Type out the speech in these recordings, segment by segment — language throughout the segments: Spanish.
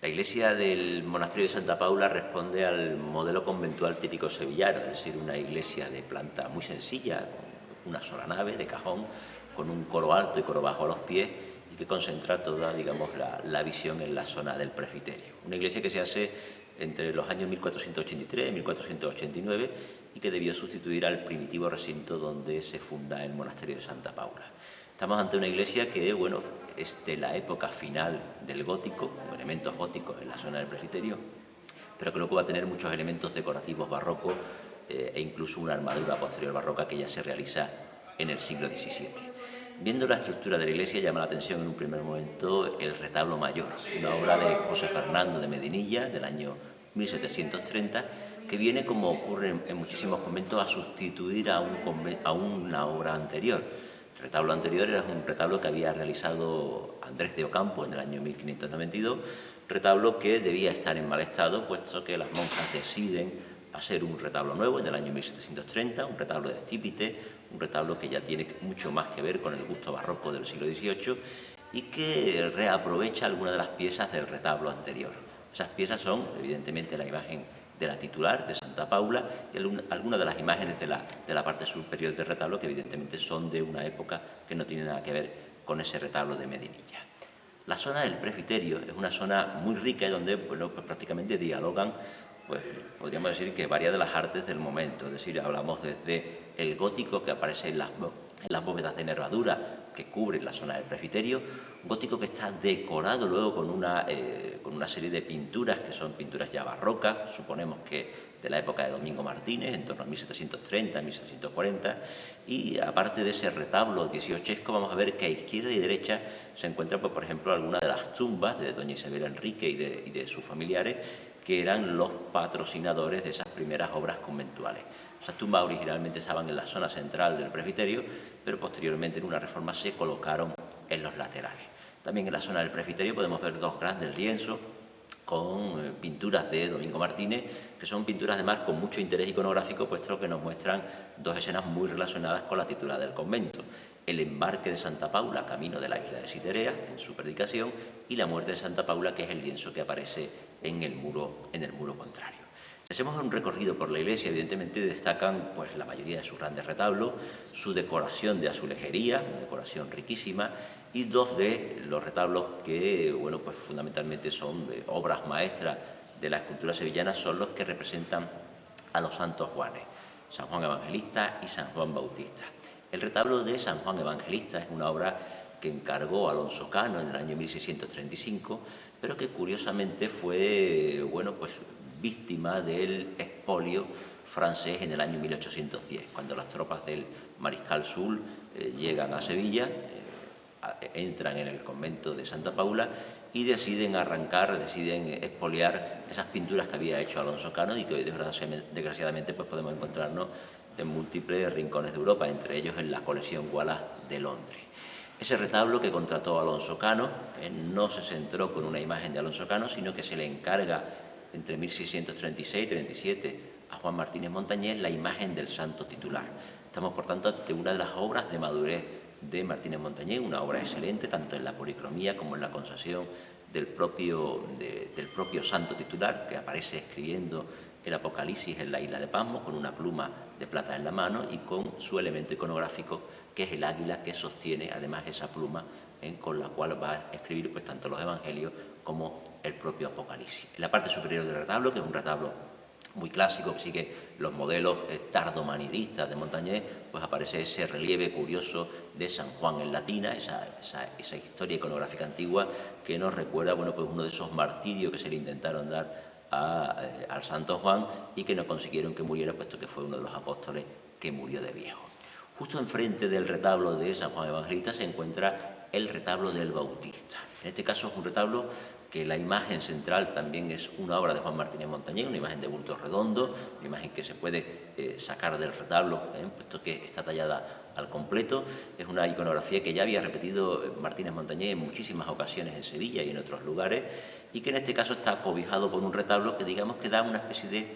La iglesia del monasterio de Santa Paula responde al modelo conventual típico sevillano, es decir, una iglesia de planta muy sencilla, con una sola nave de cajón, con un coro alto y coro bajo a los pies, y que concentra toda, digamos, la visión en la zona del presbiterio. Una iglesia que se hace entre los años 1483 y 1489 y que debió sustituir al primitivo recinto donde se funda el monasterio de Santa Paula. Estamos ante una iglesia que, bueno, es de la época final del gótico, con elementos góticos en la zona del presbiterio, pero que luego va a tener muchos elementos decorativos barrocos e incluso una armadura posterior barroca que ya se realiza en el siglo XVII. Viendo la estructura de la iglesia llama la atención en un primer momento el retablo mayor, una obra de José Fernando de Medinilla del año 1730, que viene, como ocurre en muchísimos conventos, a sustituir a una obra anterior. El retablo anterior era un retablo que había realizado Andrés de Ocampo en el año 1592, retablo que debía estar en mal estado, puesto que las monjas deciden hacer un retablo nuevo en el año 1730, un retablo de estípite, un retablo que ya tiene mucho más que ver con el gusto barroco del siglo XVIII y que reaprovecha algunas de las piezas del retablo anterior. Esas piezas son, evidentemente, la imagen de la titular, de Santa Paula, y algunas de las imágenes de la parte superior del retablo, que evidentemente son de una época que no tiene nada que ver con ese retablo de Medinilla. La zona del presbiterio es una zona muy rica y donde, bueno, pues prácticamente dialogan, pues podríamos decir que varias de las artes del momento, es decir, hablamos desde el gótico que aparece en las bóvedas de nervadura que cubren la zona del presbiterio, un gótico que está decorado luego con una serie de pinturas que son pinturas ya barrocas, suponemos que de la época de Domingo Martínez, en torno a 1730, 1740, y aparte de ese retablo dieciochesco, vamos a ver que a izquierda y derecha se encuentran, pues, por ejemplo, algunas de las tumbas de doña Isabel Enrique y de sus familiares, que eran los patrocinadores de esas primeras obras conventuales. Esas tumbas originalmente estaban en la zona central del presbiterio, pero posteriormente en una reforma se colocaron en los laterales. También en la zona del presbiterio podemos ver dos grandes lienzos con pinturas de Domingo Martínez, que son pinturas además con mucho interés iconográfico, puesto que nos muestran dos escenas muy relacionadas con la titular del convento: el embarque de Santa Paula camino de la isla de Citerea, en su predicación, y la muerte de Santa Paula, que es el lienzo que aparece en el muro contrario. Si hacemos un recorrido por la iglesia, evidentemente destacan, pues, la mayoría de sus grandes retablos, su decoración de azulejería, una decoración riquísima, y dos de los retablos que, bueno, pues fundamentalmente son de obras maestras de la escultura sevillana, son los que representan a los santos Juanes, San Juan Evangelista y San Juan Bautista. El retablo de San Juan Evangelista es una obra que encargó Alonso Cano en el año 1635, pero que curiosamente fue, bueno, pues víctima del expolio francés en el año 1810, cuando las tropas del mariscal Soult llegan a Sevilla, entran en el convento de Santa Paula y deciden expoliar esas pinturas que había hecho Alonso Cano y que hoy desgraciadamente pues podemos encontrarnos en múltiples rincones de Europa, entre ellos en la colección Wallace de Londres. Ese retablo que contrató Alonso Cano no se centró con una imagen de Alonso Cano, sino que se le encarga entre 1636 y 37 a Juan Martínez Montañés la imagen del santo titular. Estamos, por tanto, ante una de las obras de madurez de Martínez Montañés, una obra excelente tanto en la policromía como en la concepción del propio santo titular, que aparece escribiendo el Apocalipsis en la isla de Pasmo con una pluma de plata en la mano y con su elemento iconográfico, que es el águila que sostiene además esa pluma con la cual va a escribir, pues, tanto los evangelios como el propio Apocalipsis. En la parte superior del retablo, que es un retablo muy clásico, que sigue los modelos tardomanieristas de Montañés, pues aparece ese relieve curioso de San Juan en latina, esa historia iconográfica antigua que nos recuerda, bueno, pues uno de esos martirios que se le intentaron dar al santo Juan y que no consiguieron que muriera, puesto que fue uno de los apóstoles que murió de viejo. Justo enfrente del retablo de San Juan Evangelista se encuentra el retablo del Bautista. En este caso es un retablo que la imagen central también es una obra de Juan Martínez Montañés, una imagen de bulto redondo, una imagen que se puede sacar del retablo, puesto que está tallada al completo. Es una iconografía que ya había repetido Martínez Montañés en muchísimas ocasiones en Sevilla y en otros lugares, y que en este caso está cobijado por un retablo que, digamos, que da una especie de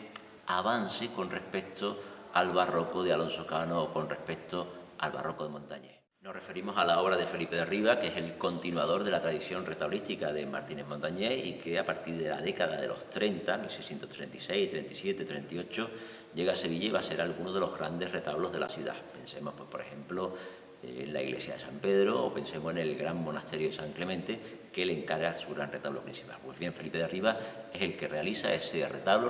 avance con respecto al barroco de Alonso Cano o con respecto al barroco de Montañés. Nos referimos a la obra de Felipe de Riva, que es el continuador de la tradición retablística de Martínez Montañés y que a partir de la década de los 30, 1636, 37, 38, llega a Sevilla y va a ser alguno de los grandes retablos de la ciudad. Pensemos, pues, por ejemplo, en la iglesia de San Pedro o pensemos en el gran monasterio de San Clemente, que le encarga su gran retablo principal. Pues bien, Felipe de Riva es el que realiza ese retablo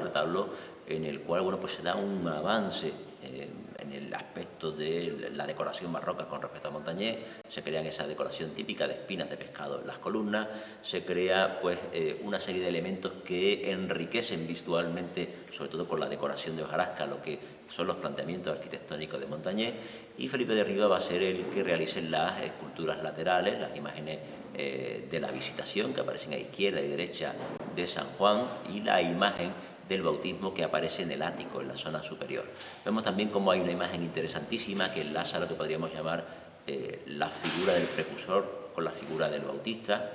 en el cual, bueno, pues se da un avance en el aspecto de la decoración barroca con respecto a Montañés. Se crea esa decoración típica de espinas de pescado en las columnas, se crea pues una serie de elementos que enriquecen visualmente, sobre todo con la decoración de hojarasca, lo que son los planteamientos arquitectónicos de Montañés, y Felipe de Riva va a ser el que realice las esculturas laterales, las imágenes de la Visitación que aparecen a izquierda y derecha de San Juan, y la imagen del bautismo que aparece en el ático, en la zona superior. Vemos también cómo hay una imagen interesantísima que enlaza lo que podríamos llamar la figura del precursor con la figura del bautista,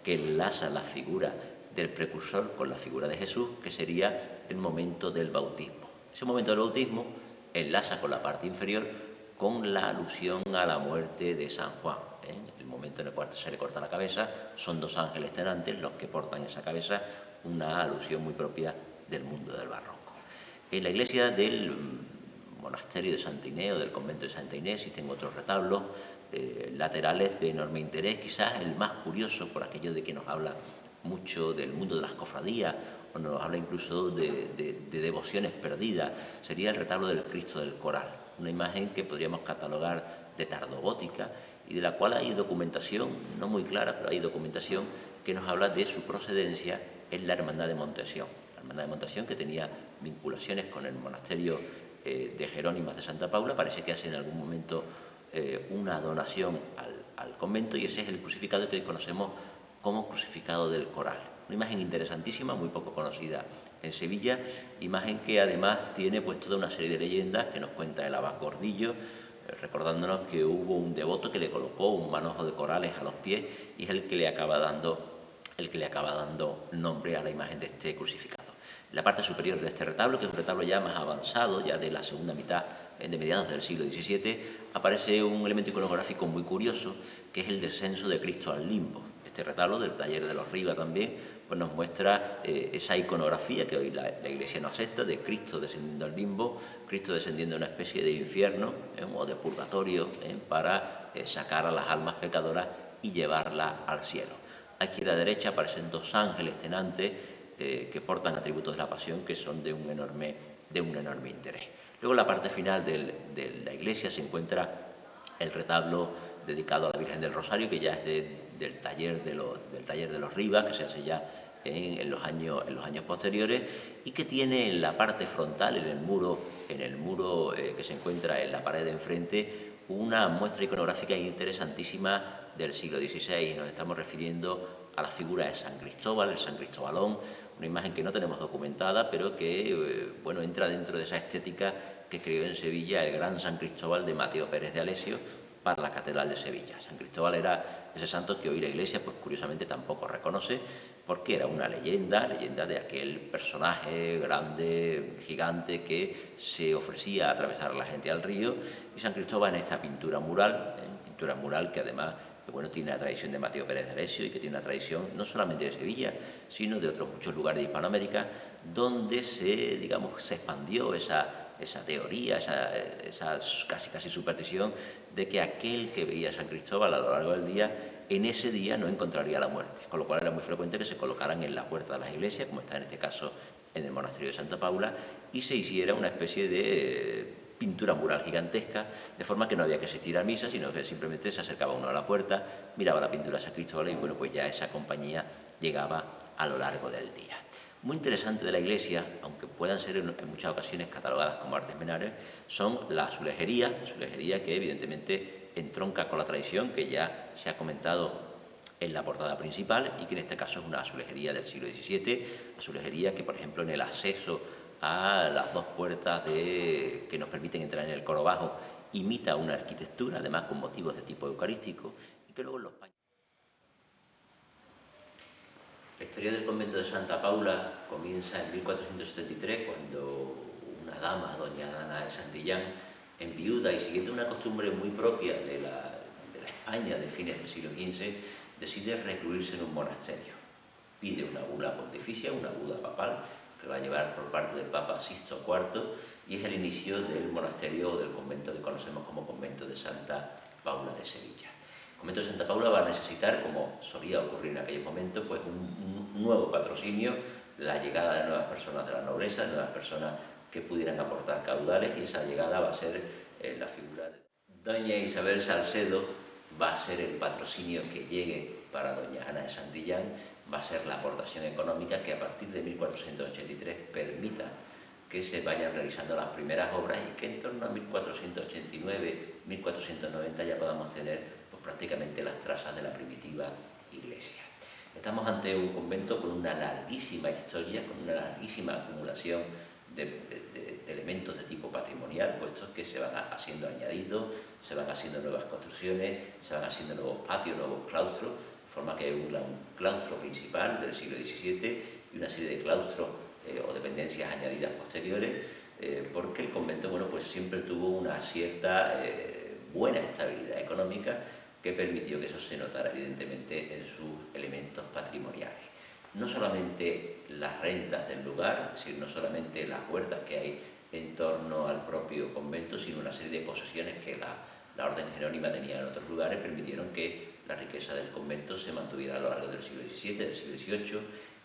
que enlaza la figura del precursor con la figura de Jesús, que sería el momento del bautismo. Ese momento del bautismo enlaza con la parte inferior con la alusión a la muerte de San Juan. El momento en el cual se le corta la cabeza, son dos ángeles tenantes los que portan esa cabeza, una alusión muy propia del mundo del barroco. En la iglesia del monasterio de Santa Inés o del convento de Santa Inés existen otros retablos laterales de enorme interés, quizás el más curioso por aquello de que nos habla mucho del mundo de las cofradías o nos habla incluso de devociones perdidas, sería el retablo del Cristo del Coral, una imagen que podríamos catalogar de tardogótica y de la cual hay documentación, no muy clara, pero hay documentación que nos habla de su procedencia en la Hermandad de Montesión. La Hermandad de Montesión, que tenía vinculaciones con el monasterio de Jerónimas de Santa Paula, parece que hace en algún momento una donación al convento, y ese es el crucificado que hoy conocemos como crucificado del Coral. Una imagen interesantísima, muy poco conocida en Sevilla, imagen que además tiene pues toda una serie de leyendas que nos cuenta el abad Gordillo, recordándonos que hubo un devoto que le colocó un manojo de corales a los pies y es el que le acaba dando nombre a la imagen de este crucificado. En la parte superior de este retablo, que es un retablo ya más avanzado, ya de la segunda mitad, de mediados del siglo XVII, aparece un elemento iconográfico muy curioso, que es el descenso de Cristo al limbo. Este retablo del taller de los Riva también pues nos muestra esa iconografía que hoy la Iglesia no acepta, de Cristo descendiendo al limbo, Cristo descendiendo a una especie de infierno o de purgatorio para sacar a las almas pecadoras y llevarlas al cielo. A izquierda y derecha aparecen dos ángeles tenantes que portan atributos de la pasión que son de un enorme interés. Luego en la parte final de la iglesia se encuentra el retablo dedicado a la Virgen del Rosario, que ya es del taller de los Rivas, que se hace ya en los años posteriores, y que tiene en la parte frontal, en el muro que se encuentra en la pared de enfrente, una muestra iconográfica interesantísima del siglo XVI. Nos estamos refiriendo a la figura de San Cristóbal, el San Cristobalón, una imagen que no tenemos documentada, pero que entra dentro de esa estética que creó en Sevilla el gran San Cristóbal de Mateo Pérez de Alessio para la Catedral de Sevilla. San Cristóbal era ese santo que hoy la Iglesia, pues curiosamente, tampoco reconoce, porque era una leyenda de aquel personaje grande, gigante, que se ofrecía a atravesar a la gente al río, y San Cristóbal en esta pintura mural que además tiene la tradición de Mateo Pérez de Alessio y que tiene una tradición no solamente de Sevilla, sino de otros muchos lugares de Hispanoamérica, donde se expandió esa teoría, esa casi superstición de que aquel que veía a San Cristóbal a lo largo del día, en ese día no encontraría la muerte, con lo cual era muy frecuente que se colocaran en la puerta de las iglesias, como está en este caso en el monasterio de Santa Paula, y se hiciera una especie de pintura mural gigantesca, de forma que no había que asistir a misa, sino que simplemente se acercaba uno a la puerta, miraba la pintura de San Cristóbal y pues ya esa compañía llegaba a lo largo del día. Muy interesante de la iglesia, aunque puedan ser en muchas ocasiones catalogadas como artes menores, son la azulejería que evidentemente entronca con la tradición que ya se ha comentado en la portada principal y que en este caso es una azulejería del siglo XVII, azulejería que por ejemplo en el acceso a las dos puertas que nos permiten entrar en el coro bajo imita una arquitectura, además con motivos de tipo eucarístico, y que luego en los paños. La historia del convento de Santa Paula comienza en 1473, cuando una dama, doña Ana de Santillán, en viuda y siguiendo una costumbre muy propia de la España de fines del siglo XV, decide recluirse en un monasterio. Pide una bula pontificia, una bula papal, que va a llevar por parte del Papa Sixto IV, y es el inicio del monasterio o del convento que conocemos como convento de Santa Paula de Sevilla. El convento de Santa Paula va a necesitar, como solía ocurrir en aquellos momentos, pues un nuevo patrocinio, la llegada de nuevas personas de la nobleza, de nuevas personas que pudieran aportar caudales, y esa llegada va a ser la figura de doña Isabel Salcedo. Va a ser el patrocinio que llegue para doña Ana de Santillán, va a ser la aportación económica que a partir de 1483 permita que se vayan realizando las primeras obras y que en torno a 1489-1490 ya podamos tener pues, prácticamente las trazas de la primitiva iglesia. Estamos ante un convento con una larguísima historia, con una larguísima acumulación de elementos de tipo patrimonial, puestos que se van haciendo añadidos, se van haciendo nuevas construcciones, se van haciendo nuevos patios, nuevos claustros, de forma que hay un claustro principal del siglo XVII y una serie de claustros o dependencias añadidas posteriores, porque el convento bueno, pues siempre tuvo una cierta buena estabilidad económica que permitió que eso se notara evidentemente en sus elementos patrimoniales. No solamente las rentas del lugar, es decir, no solamente las huertas que hay en torno al propio convento, sino una serie de posesiones que la orden jerónima tenía en otros lugares, permitieron que la riqueza del convento se mantuviera a lo largo del siglo XVII, del siglo XVIII,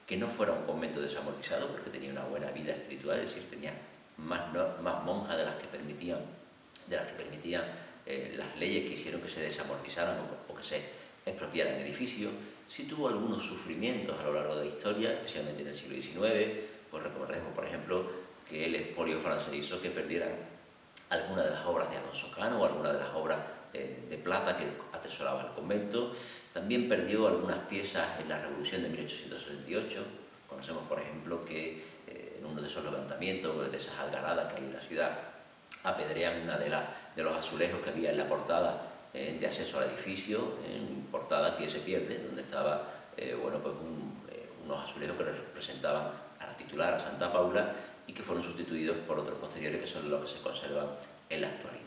que no fuera un convento desamortizado, porque tenía una buena vida espiritual, es decir, tenía más monjas de las que permitían las leyes que hicieron que se desamortizaran o que se expropiaran edificios. Sí tuvo algunos sufrimientos a lo largo de la historia, especialmente en el siglo XIX, pues recordemos, por ejemplo, que el expolio francés hizo que perdieran algunas de las obras de Alonso Cano o algunas de las obras de plata que atesoraba el convento. También perdió algunas piezas en la Revolución de 1868. Conocemos, por ejemplo, que en uno de esos levantamientos, de esas algaradas que hay en la ciudad, apedrean una de los azulejos que había en la portada de acceso al edificio, portada que se pierde, donde estaba bueno, pues unos azulejos que representaban a la titular, a Santa Paula, y que fueron sustituidos por otros posteriores que son los que se conservan en la actualidad.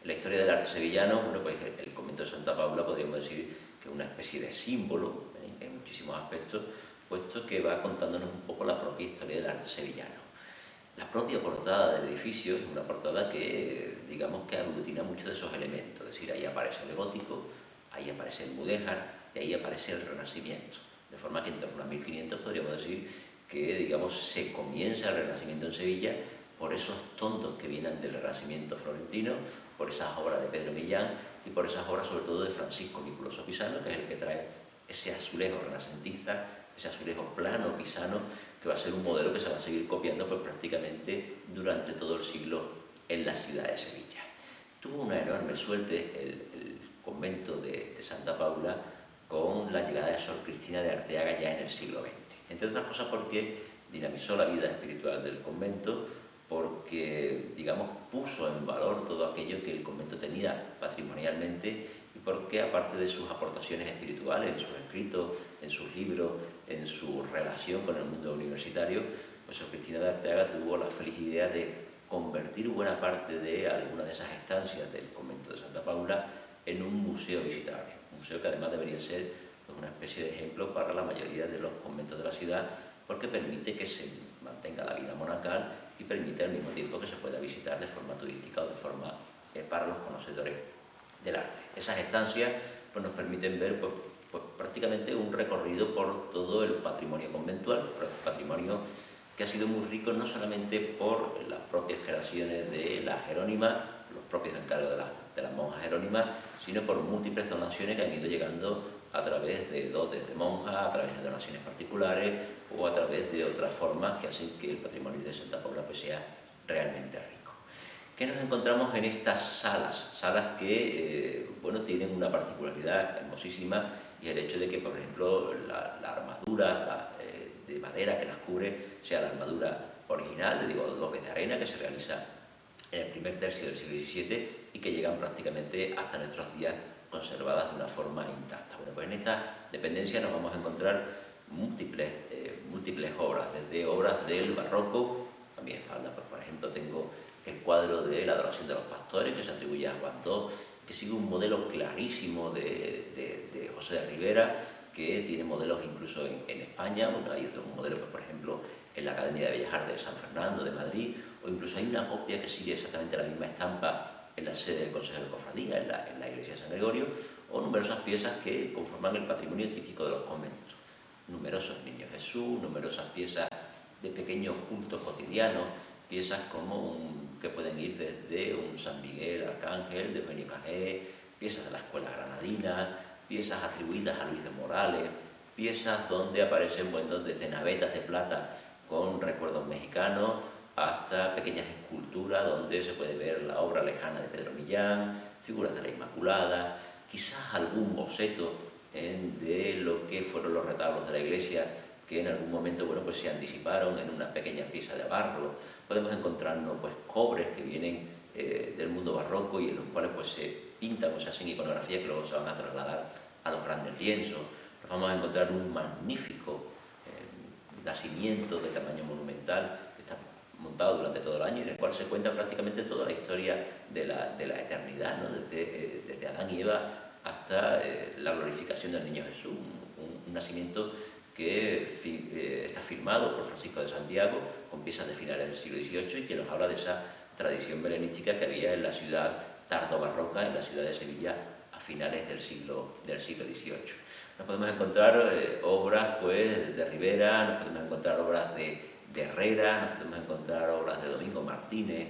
En la historia del arte sevillano, bueno, pues el convento de Santa Paula podríamos decir que es una especie de símbolo en muchísimos aspectos, puesto que va contándonos un poco la propia historia del arte sevillano. La propia portada del edificio es una portada que, digamos, que aglutina muchos de esos elementos, es decir, ahí aparece el gótico, ahí aparece el mudéjar y ahí aparece el renacimiento. De forma que en torno a 1500 podríamos decir que, digamos, se comienza el Renacimiento en Sevilla por esos tondos que vienen del Renacimiento florentino, por esas obras de Pedro Millán y por esas obras sobre todo de Francisco Niculoso Pisano, que es el que trae ese azulejo renacentista, ese azulejo plano pisano, que va a ser un modelo que se va a seguir copiando pues, prácticamente durante todo el siglo en la ciudad de Sevilla. Tuvo una enorme suerte el convento de Santa Paula con la llegada de Sor Cristina de Arteaga ya en el siglo XX. Entre otras cosas porque dinamizó la vida espiritual del convento, porque, digamos, puso en valor todo aquello que el convento tenía patrimonialmente y porque, aparte de sus aportaciones espirituales, en sus escritos, en sus libros, en su relación con el mundo universitario, pues Sor Cristina de Arteaga tuvo la feliz idea de convertir buena parte de algunas de esas estancias del convento de Santa Paula en un museo visitable. Un museo que además debería ser pues, una especie de ejemplo para la mayoría de los conventos de la ciudad, porque permite que se mantenga la vida monacal y permite al mismo tiempo que se pueda visitar de forma turística o de forma para los conocedores del arte. Esas estancias pues, nos permiten ver pues, prácticamente un recorrido por todo el patrimonio conventual, patrimonio que ha sido muy rico no solamente por las propias creaciones de las jerónimas, los propios encargos de las monjas jerónimas, sino por múltiples donaciones que han ido llegando a través de dotes de monjas, a través de donaciones particulares o a través de otras formas que hacen que el patrimonio de Santa Paula pues, sea realmente rico. ¿Qué nos encontramos en estas salas? Salas que bueno, tienen una particularidad hermosísima y el hecho de que, por ejemplo, la armadura de madera que las cubre sea la armadura original de Diego López de Arena, que se realiza en el primer tercio del siglo XVII y que llegan prácticamente hasta nuestros días conservadas de una forma intacta. Bueno, pues en esta dependencia nos vamos a encontrar múltiples obras, desde obras del barroco, a mi espalda, por ejemplo, tengo el cuadro de la adoración de los pastores, que se atribuye a Juan II, que sigue un modelo clarísimo de José de Rivera, que tiene modelos incluso en España. Bueno, hay otro modelo, que, por ejemplo, en la Academia de Bellas Artes de San Fernando, de Madrid, o incluso hay una copia que sigue exactamente la misma estampa en la sede del Consejo de Cofradía, en la iglesia de San Gregorio, o numerosas piezas que conforman el patrimonio típico de los conventos. Numerosos niños Jesús, numerosas piezas de pequeños cultos cotidianos, piezas que pueden ir desde un San Miguel Arcángel, de Eugenio Cajé, piezas de la Escuela Granadina, piezas atribuidas a Luis de Morales, piezas donde aparecen, bueno, desde navetas de plata con recuerdos mexicanos hasta pequeñas esculturas donde se puede ver la obra lejana de Pedro Millán, figuras de la Inmaculada, quizás algún boceto de lo que fueron los retablos de la iglesia, que en algún momento, bueno, pues se anticiparon en una pequeña pieza de barro. Podemos encontrarnos, pues, cobres que vienen del mundo barroco y en los cuales, pues, se pintan o se hacen iconografía que luego se van a trasladar a los grandes lienzos. Nos vamos a encontrar un magnífico nacimiento de tamaño monumental que está montado durante todo el año, en el cual se cuenta prácticamente toda la historia de la eternidad, ¿no? Desde Adán y Eva hasta la glorificación del niño Jesús, un nacimiento que está firmado por Francisco de Santiago con piezas de finales del siglo XVIII y que nos habla de esa tradición belenística que había en la ciudad tardo-barroca, en la ciudad de Sevilla, a finales del siglo XVIII. Nos podemos encontrar obras, pues, de Rivera, nos podemos encontrar obras de Herrera, nos podemos encontrar obras de Domingo Martínez,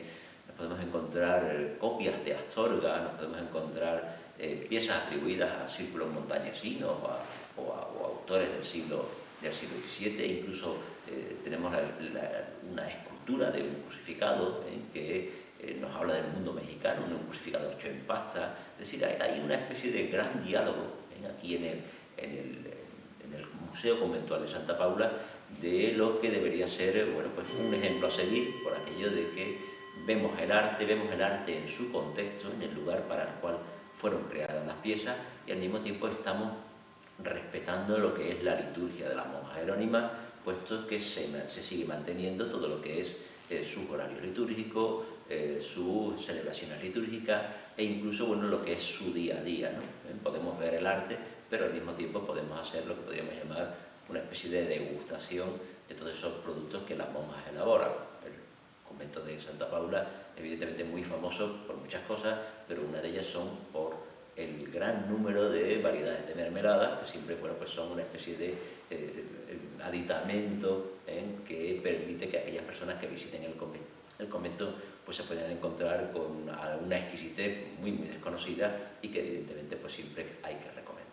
nos podemos encontrar copias de Astorga, nos podemos encontrar piezas atribuidas a círculos montañesinos o a autores del siglo XVII. Incluso tenemos una escultura de un crucificado que nos habla del mundo mexicano, un crucificado hecho en pasta. Es decir, hay una especie de gran diálogo aquí en el Museo Conventual de Santa Paula de lo que debería ser, bueno, pues un ejemplo a seguir, por aquello de que vemos el arte en su contexto, en el lugar para el cual fueron creadas las piezas, y al mismo tiempo estamos respetando lo que es la liturgia de la monja jerónima, puesto que se sigue manteniendo todo lo que es sus horarios litúrgicos, sus celebraciones litúrgicas e incluso, bueno, lo que es su día a día, ¿no? Podemos ver el arte, pero al mismo tiempo podemos hacer lo que podríamos llamar una especie de degustación de todos esos productos que las monjas elaboran. El convento de Santa Paula, evidentemente muy famoso por muchas cosas, pero una de ellas son por el gran número de variedades de mermeladas, que siempre, bueno, pues son una especie de aditamento que permite que aquellas personas que visiten el convento pues se puedan encontrar con una exquisitez muy, muy desconocida y que evidentemente pues siempre hay que recomendar.